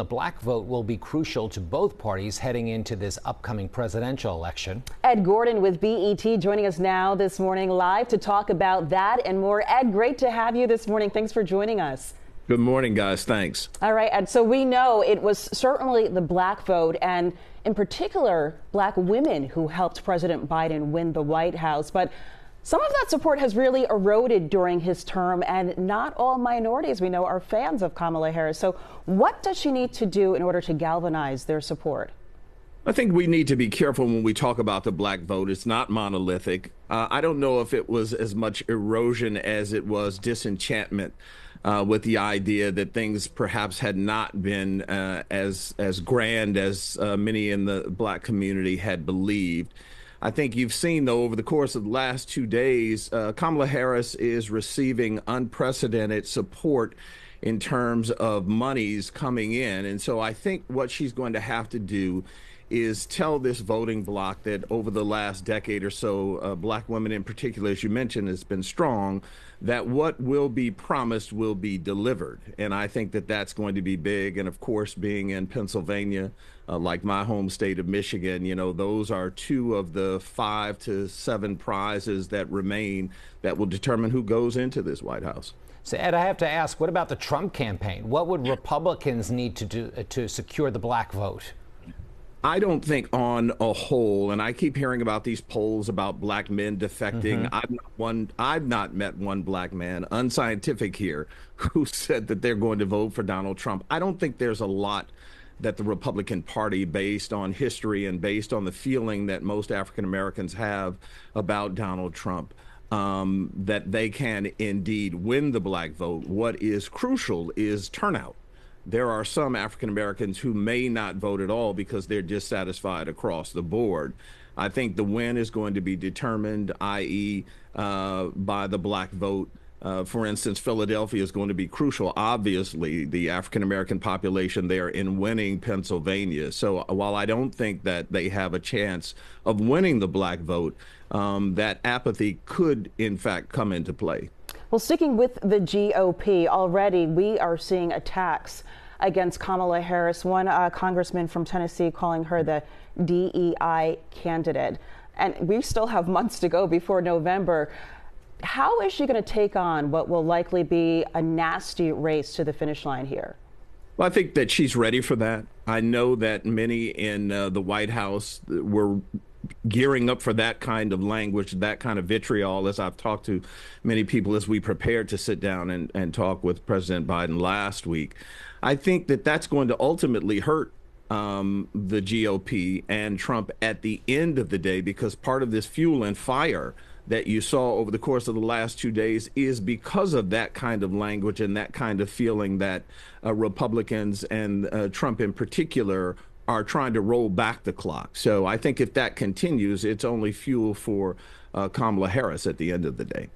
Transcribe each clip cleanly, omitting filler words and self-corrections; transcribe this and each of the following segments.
the black vote will be crucial to both parties heading into this upcoming presidential election. Ed Gordon with BET joining us now this morning live to talk about that and more. Ed, great to have you this morning. Thanks for joining us. Good morning, guys. Thanks. All right, Ed. So we know it was certainly the black vote and in particular black women who helped President Biden win the White House. But some of that support has really eroded during his term, and not all minorities we know are fans of Kamala Harris. So what does she need to do in order to galvanize their support? I think we need to be careful when we talk about the black vote. It's not monolithic. I don't know if it was as much erosion as it was disenchantment with the idea that things perhaps had not been as grand as many in the black community had believed. I think you've seen, though, over the course of the last 2 days, Kamala Harris is receiving unprecedented support in terms of monies coming in. And so I think what she's going to have to do is tell this voting bloc that over the last decade or so, black women in particular, as you mentioned, has been strong, that what will be promised will be delivered. And I think that that's going to be big. And of course, being in Pennsylvania, like my home state of Michigan, you know, those are 2 of the 5 to 7 prizes that remain that will determine who goes into this White House. So, Ed, I have to ask, what about the Trump campaign? What would Republicans need to do to secure the black vote? I don't think on a whole, and I keep hearing about these polls about black men defecting. I've not met one black man, unscientific here, who said that they're going to vote for Donald Trump. I don't think there's a lot that the Republican Party, based on history and based on the feeling that most African Americans have about Donald Trump, that they can indeed win the black vote. What is crucial is turnout. There are some African Americans who may not vote at all because they're dissatisfied across the board. I think the win is going to be determined, i.e., by the black vote. For instance, Philadelphia is going to be crucial. Obviously, the African American population there in winning Pennsylvania. So while I don't think that they have a chance of winning the black vote, that apathy could, in fact, come into play. Well, sticking with the GOP, already we are seeing attacks against Kamala Harris. One congressman from Tennessee calling her the DEI candidate. And we still have months to go before November. How is she going to take on what will likely be a nasty race to the finish line here? Well, I think that she's ready for that. I know that many in the White House were gearing up for that kind of language, that kind of vitriol, as I've talked to many people as we prepared to sit down and talk with President Biden last week. I think that that's going to ultimately hurt the GOP and Trump at the end of the day, because part of this fuel and fire that you saw over the course of the last 2 days is because of that kind of language and that kind of feeling that Republicans and Trump in particular are trying to roll back the clock. So I think if that continues, it's only fuel for Kamala Harris at the end of the day.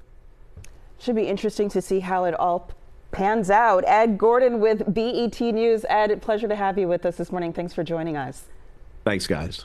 Should be interesting to see how it all pans out. Ed Gordon with BET News. Ed, pleasure to have you with us this morning. Thanks for joining us. Thanks, guys.